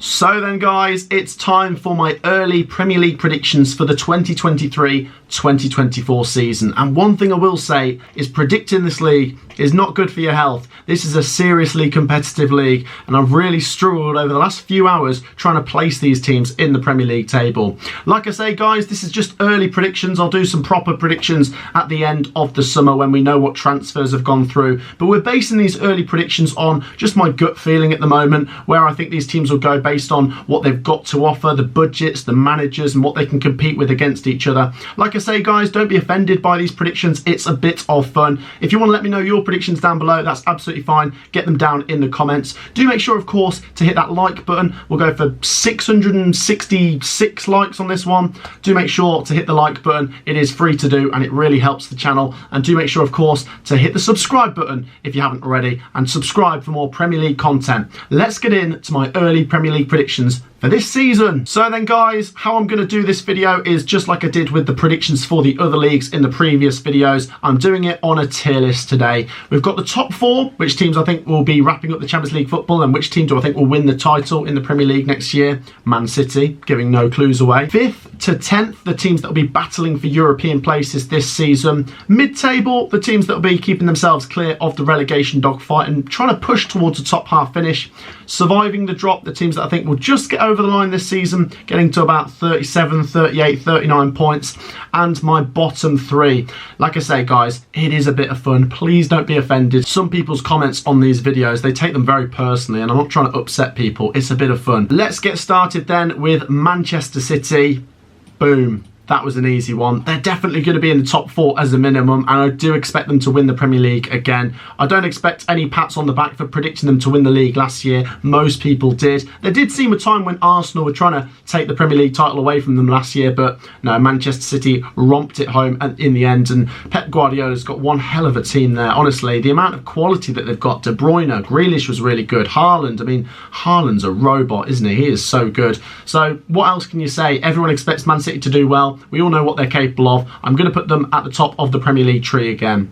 So then guys, it's time for my early Premier League predictions for the 2023-2024 season. And one thing I will say is predicting this league is not good for your health. This is a seriously competitive league and I've really struggled over the last few hours trying to place these teams in the Premier League table. Like I say guys, this is just early predictions. I'll do some proper predictions at the end of the summer when we know what transfers have gone through. But we're basing these early predictions on just my gut feeling at the moment, where I think these teams will go based on what they've got to offer, the budgets, the managers, and what they can compete with against each other. Like I say guys, don't be offended by these predictions. It's a bit of fun. If you want to let me know your predictions down below, that's absolutely fine. Get them down in the comments. Do make sure of course to hit that like button. We'll go for 666 likes on this one. Do make sure to hit the like button. It is free to do and it really helps the channel. And do make sure of course to hit the subscribe button if you haven't already, and subscribe for more Premier League content. Let's get into my early Premier League predictions for this season. So then guys, how I'm going to do this video is just like I did with the predictions for the other leagues in the previous videos. I'm doing it on a tier list today. We've got the top four, which teams I think will be wrapping up the Champions League football and which team do I think will win the title in the Premier League next year. Man City, giving no clues away. 5th to 10th, the teams that will be battling for European places this season. Mid-table, the teams that will be keeping themselves clear of the relegation dogfight and trying to push towards a top half finish. Surviving the drop, the teams that I think will just get over the line this season, getting to about 37, 38, 39 points. And my bottom three. Like I say guys, it is a bit of fun. Please don't be offended. Some people's comments on these videos, they take them very personally and I'm not trying to upset people. It's a bit of fun. Let's get started then with Manchester City. Boom. That was an easy one. They're definitely going to be in the top four as a minimum, and I do expect them to win the Premier League again. I don't expect any pats on the back for predicting them to win the league last year. Most people did. There did seem a time when Arsenal were trying to take the Premier League title away from them last year, but no, Manchester City romped it home in the end, and Pep Guardiola's got one hell of a team there. Honestly, the amount of quality that they've got. De Bruyne, Grealish was really good. Haaland, I mean, Haaland's a robot, isn't he? He is so good. So what else can you say? Everyone expects Man City to do well. We all know what they're capable of. I'm going to put them at the top of the Premier League tree again.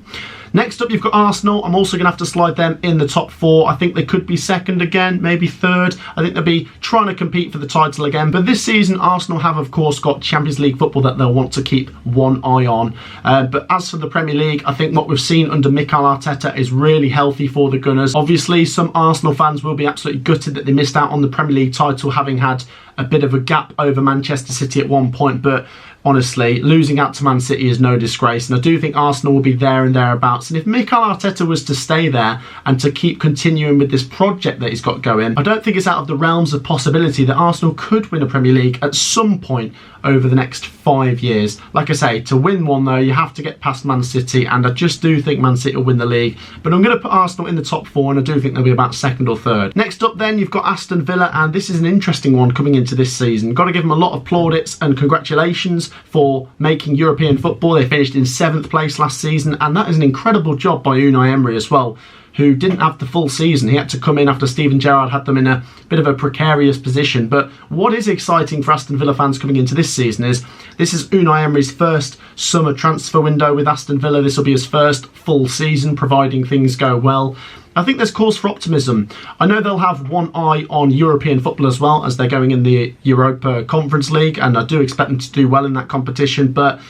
Next up, you've got Arsenal. I'm also going to have to slide them in the top four. I think they could be second again, maybe third. I think they'll be trying to compete for the title again. But this season, Arsenal have, of course, got Champions League football that they'll want to keep one eye on. But as for the Premier League, I think what we've seen under Mikel Arteta is really healthy for the Gunners. Obviously, some Arsenal fans will be absolutely gutted that they missed out on the Premier League title, having had a bit of a gap over Manchester City at one point. But honestly, losing out to Man City is no disgrace, and I do think Arsenal will be there and thereabouts. And if Mikel Arteta was to stay there and to keep continuing with this project that he's got going, I don't think it's out of the realms of possibility that Arsenal could win a Premier League at some point over the next 5 years. Like I say, to win one though, you have to get past Man City, and I just do think Man City will win the league. But I'm going to put Arsenal in the top four, and I do think they'll be about second or third. Next up then, you've got Aston Villa, and this is an interesting one coming into this season. Got to give them a lot of plaudits and congratulations for making European football. They finished in 7th place last season, and that is an incredible job by Unai Emery as well, who didn't have the full season. He had to come in after Steven Gerrard had them in a bit of a precarious position. But what is exciting for Aston Villa fans coming into this season is this is Unai Emery's first summer transfer window with Aston Villa. This will be his first full season, providing things go well. I think there's cause for optimism. I know they'll have one eye on European football as well, as they're going in the Europa Conference League, and I do expect them to do well in that competition, but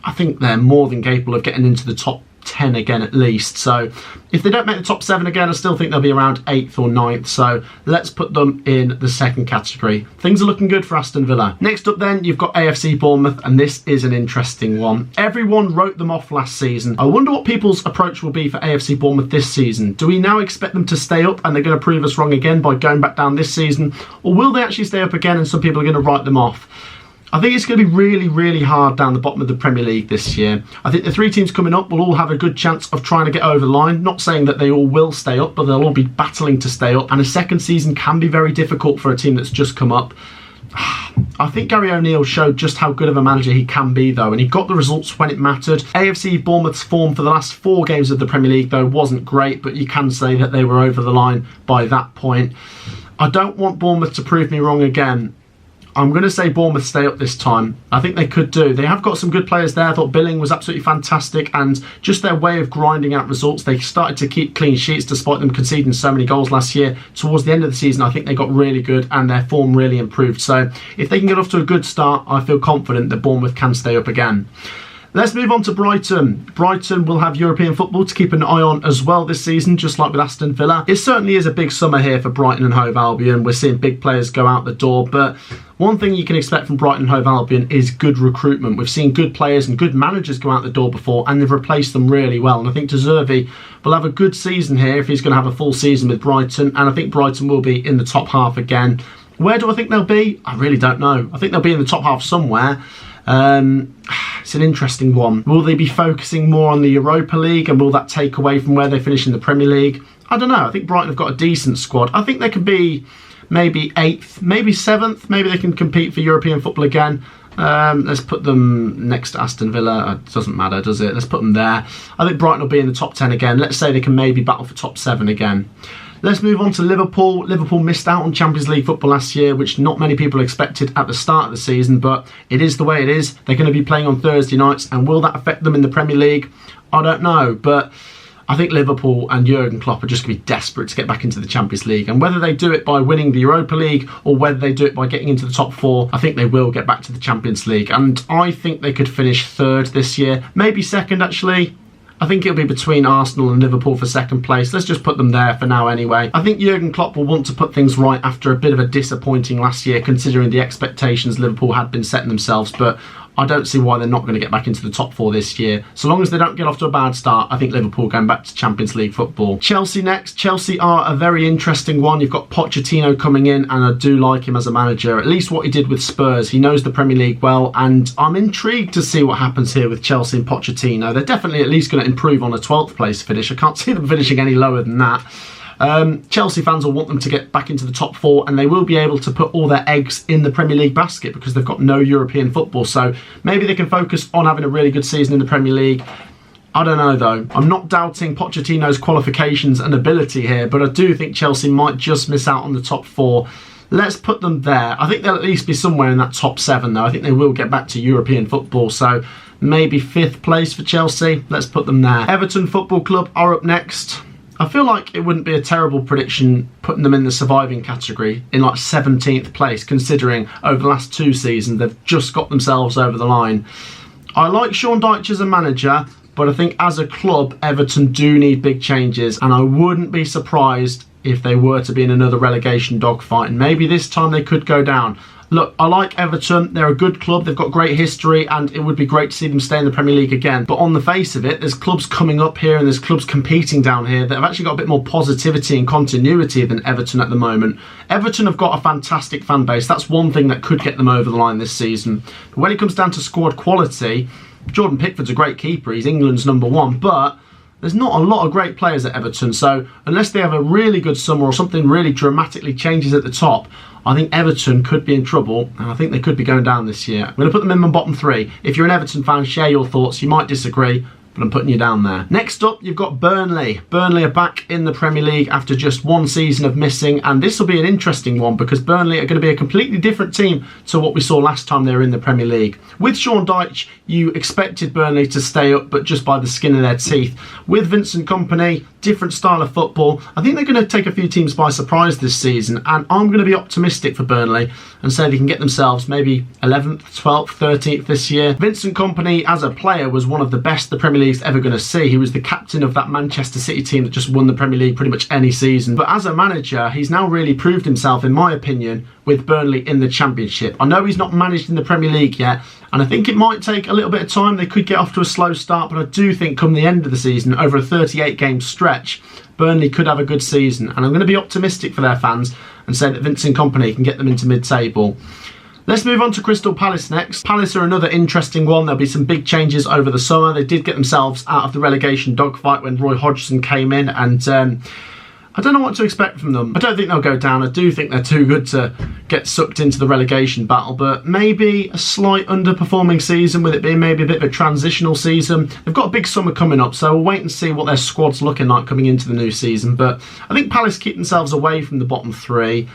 I think they're more than capable of getting into the top 10 again at least. So if they don't make the top 7 again, I still think they'll be around 8th or 9th. So let's put them in the second category. Things are looking good for Aston Villa. Next up then, you've got AFC Bournemouth, and this is an interesting one. Everyone wrote them off last season. I wonder what people's approach will be for AFC Bournemouth this season. Do we now expect them to stay up and they're going to prove us wrong again by going back down this season? Or will they actually stay up again and some people are going to write them off? I think it's going to be really, really hard down the bottom of the Premier League this year. I think the 3 teams coming up will all have a good chance of trying to get over the line. Not saying that they all will stay up, but they'll all be battling to stay up. And a second season can be very difficult for a team that's just come up. I think Gary O'Neill showed just how good of a manager he can be though, and he got the results when it mattered. AFC Bournemouth's form for the last 4 games of the Premier League though wasn't great, but you can say that they were over the line by that point. I don't want Bournemouth to prove me wrong again. I'm going to say Bournemouth stay up this time. I think they could do. They have got some good players there. I thought Billing was absolutely fantastic, and just their way of grinding out results. They started to keep clean sheets despite them conceding so many goals last year. Towards the end of the season, I think they got really good and their form really improved. So if they can get off to a good start, I feel confident that Bournemouth can stay up again. Let's move on to Brighton. Brighton will have European football to keep an eye on as well this season, just like with Aston Villa. It certainly is a big summer here for Brighton and Hove Albion. We're seeing big players go out the door, but one thing you can expect from Brighton and Hove Albion is good recruitment. We've seen good players and good managers go out the door before, and they've replaced them really well. And I think De Zerbi will have a good season here if he's going to have a full season with Brighton, and I think Brighton will be in the top half again. Where do I think they'll be? I really don't know. I think they'll be in the top half somewhere. It's an interesting one. Will they be focusing more on the Europa League, and will that take away from where they finish in the Premier League? I don't know. I think Brighton have got a decent squad. I think they could be maybe 8th, maybe 7th. Maybe they can compete for European football again. Let's put them next to Aston Villa. It doesn't matter, does it? Let's put them there. I think Brighton will be in the top 10 again. Let's say they can maybe battle for top 7 again. Let's move on to Liverpool. Liverpool missed out on Champions League football last year, which not many people expected at the start of the season, but it is the way it is. They're going to be playing on Thursday nights, and will that affect them in the Premier League? I don't know, but I think Liverpool and Jurgen Klopp are just going to be desperate to get back into the Champions League, and whether they do it by winning the Europa League or whether they do it by getting into the top 4, I think they will get back to the Champions League, and I think they could finish 3rd this year, maybe 2nd actually. I think it'll be between Arsenal and Liverpool for 2nd place. Let's just put them there for now anyway. I think Jurgen Klopp will want to put things right after a bit of a disappointing last year, considering the expectations Liverpool had been setting themselves, but I don't see why they're not going to get back into the top 4 this year. So long as they don't get off to a bad start, I think Liverpool going back to Champions League football. Chelsea next. Chelsea are a very interesting one. You've got Pochettino coming in, and I do like him as a manager. At least what he did with Spurs. He knows the Premier League well, and I'm intrigued to see what happens here with Chelsea and Pochettino. They're definitely at least going to improve on a 12th place finish. I can't see them finishing any lower than that. Chelsea fans will want them to get back into the top 4, and they will be able to put all their eggs in the Premier League basket because they've got no European football, so maybe they can focus on having a really good season in the Premier League. I don't know though. I'm not doubting Pochettino's qualifications and ability here, but I do think Chelsea might just miss out on the top 4. Let's put them there. I think they'll at least be somewhere in that top 7 though. I think they will get back to European football, so maybe 5th place for Chelsea. Let's put them there. Everton Football Club are up next. I feel like it wouldn't be a terrible prediction putting them in the surviving category in like 17th place, considering over the last 2 seasons they've just got themselves over the line. I like Sean Dyche as a manager, but I think as a club Everton do need big changes, and I wouldn't be surprised if they were to be in another relegation dogfight, and maybe this time they could go down. Look, I like Everton. They're a good club. They've got great history, and it would be great to see them stay in the Premier League again. But on the face of it, there's clubs coming up here and there's clubs competing down here that have actually got a bit more positivity and continuity than Everton at the moment. Everton have got a fantastic fan base. That's one thing that could get them over the line this season. But when it comes down to squad quality, Jordan Pickford's a great keeper. He's England's #1, but there's not a lot of great players at Everton. So unless they have a really good summer or something really dramatically changes at the top, I think Everton could be in trouble, and I think they could be going down this year. I'm going to put them in my bottom 3. If you're an Everton fan, share your thoughts. You might disagree, but I'm putting you down there. Next up, you've got Burnley. Burnley are back in the Premier League after just 1 season of missing, and this will be an interesting one because Burnley are going to be a completely different team to what we saw last time they were in the Premier League. With Sean Dyche, you expected Burnley to stay up, but just by the skin of their teeth. With Vincent Kompany, different style of football. I think they're going to take a few teams by surprise this season, and I'm going to be optimistic for Burnley and say they can get themselves maybe 11th, 12th, 13th this year. Vincent Kompany as a player was one of the best the Premier League's ever going to see. He was the captain of that Manchester City team that just won the Premier League pretty much any season. But as a manager, he's now really proved himself, in my opinion, with Burnley in the Championship. I know he's not managed in the Premier League yet, and I think it might take a little bit of time. They could get off to a slow start, but I do think come the end of the season, over a 38-game stretch, Burnley could have a good season. And I'm going to be optimistic for their fans and say that Vincent Kompany can get them into mid-table. Let's move on to Crystal Palace next. Palace are another interesting one. There'll be some big changes over the summer. They did get themselves out of the relegation dogfight when Roy Hodgson came in, and I don't know what to expect from them. I don't think they'll go down. I do think they're too good to get sucked into the relegation battle, but maybe a slight underperforming season, with it being maybe a bit of a transitional season. They've got a big summer coming up, so we'll wait and see what their squad's looking like coming into the new season. But I think Palace keep themselves away from the bottom 3.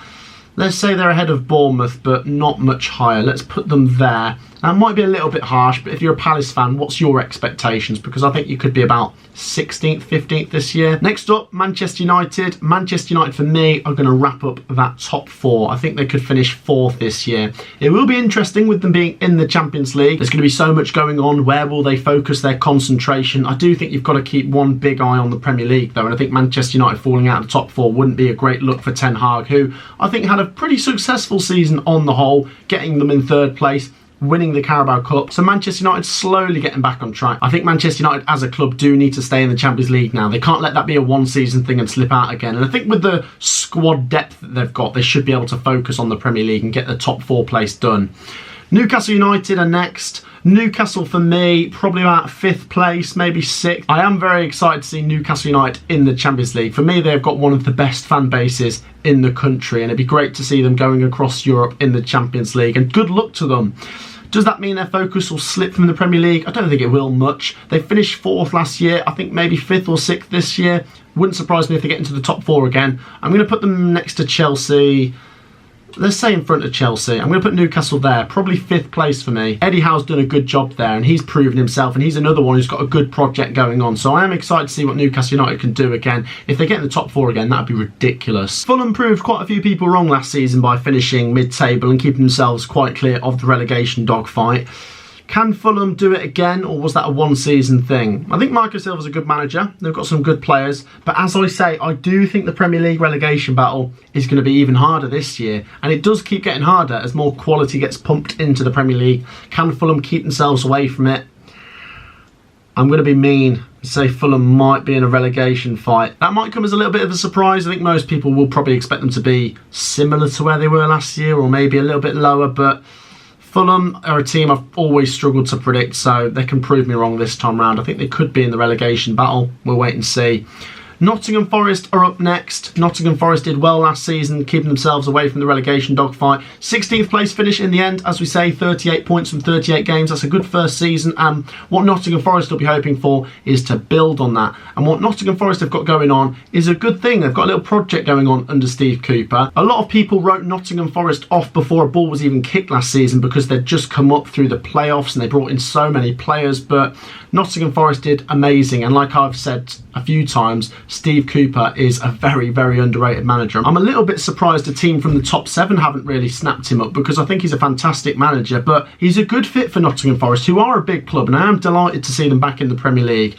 Let's say they're ahead of Bournemouth, but not much higher. Let's put them there. That might be a little bit harsh, but if you're a Palace fan, what's your expectations? Because I think you could be about 16th, 15th this year. Next up, Manchester United. Manchester United, for me, are going to wrap up that top 4. I think they could finish 4th this year. It will be interesting with them being in the Champions League. There's going to be so much going on. Where will they focus their concentration? I do think you've got to keep one big eye on the Premier League, though, and I think Manchester United falling out of the top 4 wouldn't be a great look for Ten Hag, who I think had a pretty successful season on the whole, getting them in 3rd place, winning the Carabao Cup. So Manchester United slowly getting back on track. I think Manchester United as a club do need to stay in the Champions League now. They can't let that be a one-season thing and slip out again. And I think with the squad depth that they've got, they should be able to focus on the Premier League and get the top 4 place done. Newcastle United are next. Newcastle, for me, probably about 5th place, maybe 6th. I am very excited to see Newcastle United in the Champions League. For me, they've got one of the best fan bases in the country, and it'd be great to see them going across Europe in the Champions League, and good luck to them. Does that mean their focus will slip from the Premier League? I don't think it will much. They finished 4th last year. I think maybe 5th or 6th this year. Wouldn't surprise me if they get into the top 4 again. I'm going to put them next to Chelsea. Let's say in front of Chelsea. I'm going to put Newcastle there. Probably 5th place for me. Eddie Howe's done a good job there, and he's proven himself, and he's another one who's got a good project going on. So I am excited to see what Newcastle United can do again. If they get in the top 4 again, that would be ridiculous. Fulham proved quite a few people wrong last season by finishing mid-table and keeping themselves quite clear of the relegation dogfight. Can Fulham do it again, or was that a one-season thing? I think Michael Silva's a good manager. They've got some good players. But as I say, I do think the Premier League relegation battle is going to be even harder this year. And it does keep getting harder as more quality gets pumped into the Premier League. Can Fulham keep themselves away from it? I'm going to be mean and say Fulham might be in a relegation fight. That might come as a little bit of a surprise. I think most people will probably expect them to be similar to where they were last year, or maybe a little bit lower, but Fulham are a team I've always struggled to predict, so they can prove me wrong this time round. I think they could be in the relegation battle. We'll wait and see. Nottingham Forest are up next. Nottingham Forest did well last season, keeping themselves away from the relegation dogfight. 16th place finish in the end, as we say, 38 points from 38 games. That's a good first season, and what Nottingham Forest will be hoping for is to build on that. And what Nottingham Forest have got going on is a good thing. They've got a little project going on under Steve Cooper. A lot of people wrote Nottingham Forest off before a ball was even kicked last season because they'd just come up through the playoffs and they brought in so many players, but Nottingham Forest did amazing, and like I've said a few times, Steve Cooper is a very, very underrated manager. I'm a little bit surprised a team from the top 7 haven't really snapped him up, because I think he's a fantastic manager, but he's a good fit for Nottingham Forest, who are a big club, and I am delighted to see them back in the Premier League.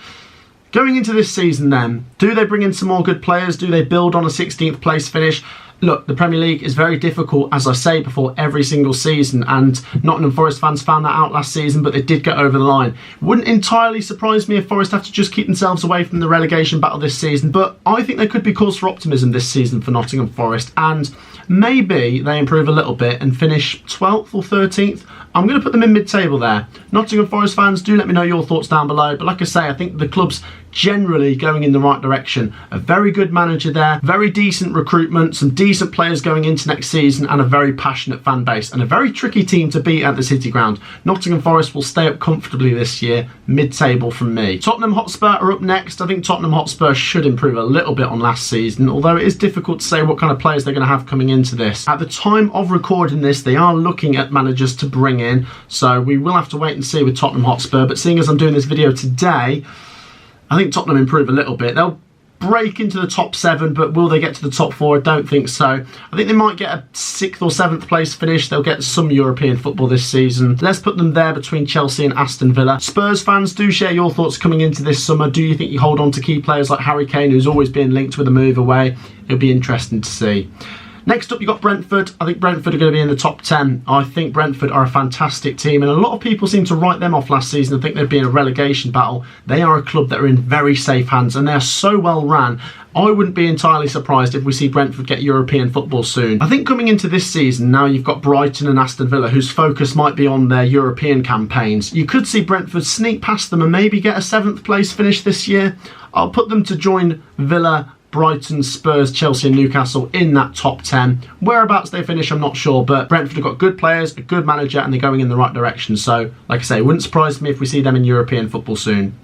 Going into this season then, do they bring in some more good players? Do they build on a 16th place finish? Look, the Premier League is very difficult, as I say before, every single season, and Nottingham Forest fans found that out last season, but they did get over the line. Wouldn't entirely surprise me if Forest have to just keep themselves away from the relegation battle this season, but I think there could be cause for optimism this season for Nottingham Forest, and maybe they improve a little bit and finish 12th or 13th. I'm going to put them in mid-table there. Nottingham Forest fans, do let me know your thoughts down below. But like I say, I think the club's generally going in the right direction. A very good manager there, very decent recruitment, some decent players going into next season, and a very passionate fan base, and a very tricky team to beat at the City Ground. Nottingham Forest will stay up comfortably this year, mid-table from me. Tottenham Hotspur are up next. I think Tottenham Hotspur should improve a little bit on last season, although it is difficult to say what kind of players they're going to have coming into this. At the time of recording this, they are looking at managers to bring in, so we will have to wait and see with Tottenham Hotspur, but seeing as I'm doing this video today, I think Tottenham improve a little bit. They'll break into the top 7, but will they get to the top 4? I don't think so. I think they might get a 6th or 7th place finish. They'll get some European football this season. Let's put them there between Chelsea and Aston Villa. Spurs fans, do share your thoughts coming into this summer. Do you think you hold on to key players like Harry Kane, who's always been linked with a move away? It'll be interesting to see. Next up, you've got Brentford. I think Brentford are going to be in the top 10. I think Brentford are a fantastic team, and a lot of people seem to write them off last season and think they'd be in a relegation battle. They are a club that are in very safe hands, and they are so well ran. I wouldn't be entirely surprised if we see Brentford get European football soon. I think coming into this season, now you've got Brighton and Aston Villa, whose focus might be on their European campaigns. You could see Brentford sneak past them and maybe get a 7th place finish this year. I'll put them to join Villa, Brighton, Spurs, Chelsea and Newcastle in that top 10. Whereabouts they finish, I'm not sure, but Brentford have got good players, a good manager, and they're going in the right direction. So, like I say, it wouldn't surprise me if we see them in European football soon.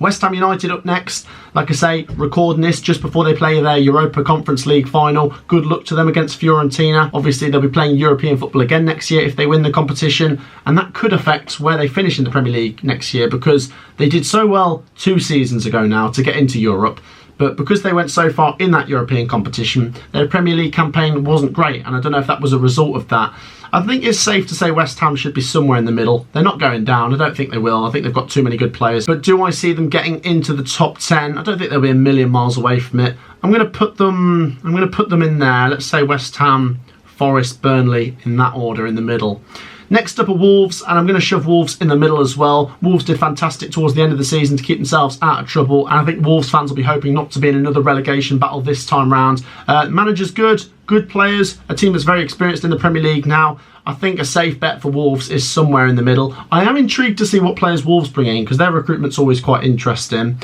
West Ham United up next. Like I say, recording this just before they play their Europa Conference League final. Good luck to them against Fiorentina. Obviously, they'll be playing European football again next year if they win the competition, and that could affect where they finish in the Premier League next year, because they did so well 2 seasons ago now to get into Europe. But because they went so far in that European competition, their Premier League campaign wasn't great, and I don't know if that was a result of that. I think it's safe to say West Ham should be somewhere in the middle. They're not going down. I don't think they will. I think they've got too many good players. But do I see them getting into the top 10? I don't think they'll be a million miles away from it. I'm going to put them in there. Let's say West Ham, Forest, Burnley in that order in the middle. Next up are Wolves, and I'm going to shove Wolves in the middle as well. Wolves did fantastic towards the end of the season to keep themselves out of trouble, and I think Wolves fans will be hoping not to be in another relegation battle this time round. Manager's good players, a team that's very experienced in the Premier League now. I think a safe bet for Wolves is somewhere in the middle. I am intrigued to see what players Wolves bring in, because their recruitment's always quite interesting.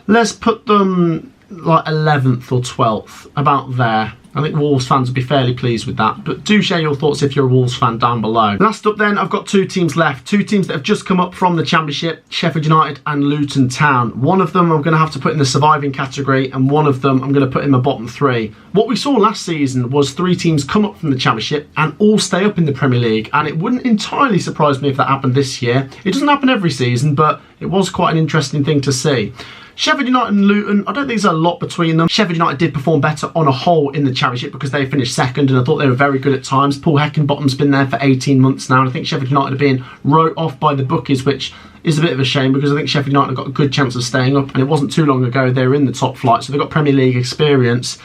Let's put them like 11th or 12th, about there. I think Wolves fans would be fairly pleased with that, but do share your thoughts if you're a Wolves fan down below. Last up then, I've got 2 teams left. 2 teams that have just come up from the Championship, Sheffield United and Luton Town. One of them I'm going to have to put in the surviving category, and one of them I'm going to put in my bottom 3. What we saw last season was 3 teams come up from the Championship and all stay up in the Premier League, and it wouldn't entirely surprise me if that happened this year. It doesn't happen every season, but it was quite an interesting thing to see. Sheffield United and Luton, I don't think there's a lot between them. Sheffield United did perform better on a whole in the Championship because they finished second, and I thought they were very good at times. Paul Heckingbottom's been there for 18 months now, and I think Sheffield United are being wrote off by the bookies, which is a bit of a shame, because I think Sheffield United have got a good chance of staying up, and it wasn't too long ago they were in the top flight, so they've got Premier League experience.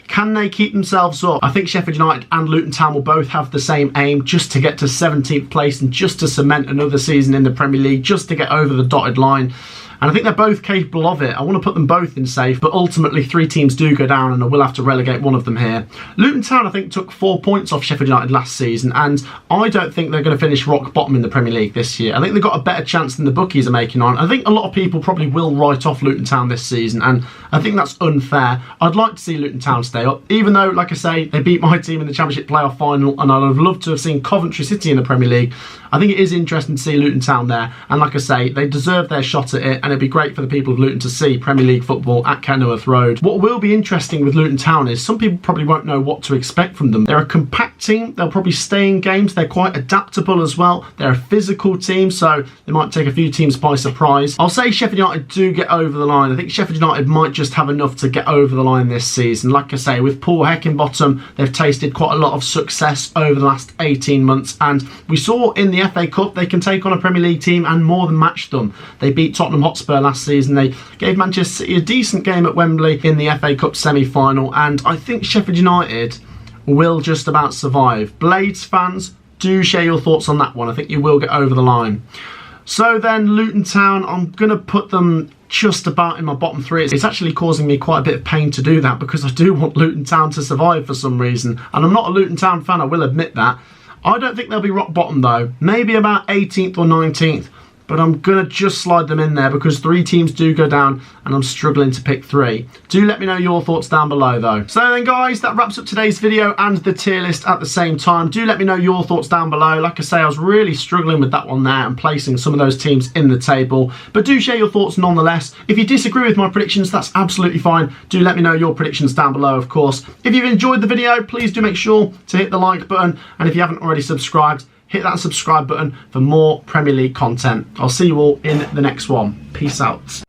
Can they keep themselves up? I think Sheffield United and Luton Town will both have the same aim, just to get to 17th place and just to cement another season in the Premier League, just to get over the dotted line. And I think they're both capable of it. I want to put them both in safe, but ultimately 3 teams do go down, and I will have to relegate one of them here. Luton Town, I think, took 4 points off Sheffield United last season, and I don't think they're going to finish rock bottom in the Premier League this year. I think they've got a better chance than the bookies are making on. I think a lot of people probably will write off Luton Town this season, and I think that's unfair. I'd like to see Luton Town stay up, even though, like I say, they beat my team in the Championship playoff final, and I'd have loved to have seen Coventry City in the Premier League. I think it is interesting to see Luton Town there, and like I say, they deserve their shot at it, and it'd be great for the people of Luton to see Premier League football at Kenilworth Road. What will be interesting with Luton Town is some people probably won't know what to expect from them. They're a compact team, they'll probably stay in games, they're quite adaptable as well, they're a physical team, so they might take a few teams by surprise. I'll say Sheffield United do get over the line. I think Sheffield United might just have enough to get over the line this season. Like I say, with Paul Heckingbottom, they've tasted quite a lot of success over the last 18 months, and we saw in the FA Cup they can take on a Premier League team and more than match them. They beat Tottenham Hotspur last season, they gave Manchester City a decent game at Wembley in the FA Cup semi-final, and I think Sheffield United will just about survive. Blades fans, do share your thoughts on that one. I think you will get over the line. So then Luton Town, I'm going to put them just about in my bottom 3. It's actually causing me quite a bit of pain to do that, because I do want Luton Town to survive for some reason, and I'm not a Luton Town fan, I will admit that. I don't think they'll be rock bottom though, maybe about 18th or 19th. But I'm going to just slide them in there because 3 teams do go down and I'm struggling to pick 3. Do let me know your thoughts down below though. So then guys, that wraps up today's video and the tier list at the same time. Do let me know your thoughts down below. Like I say, I was really struggling with that one there and placing some of those teams in the table. But do share your thoughts nonetheless. If you disagree with my predictions, that's absolutely fine. Do let me know your predictions down below, of course. If you've enjoyed the video, please do make sure to hit the like button. And if you haven't already subscribed, hit that subscribe button for more Premier League content. I'll see you all in the next one. Peace out.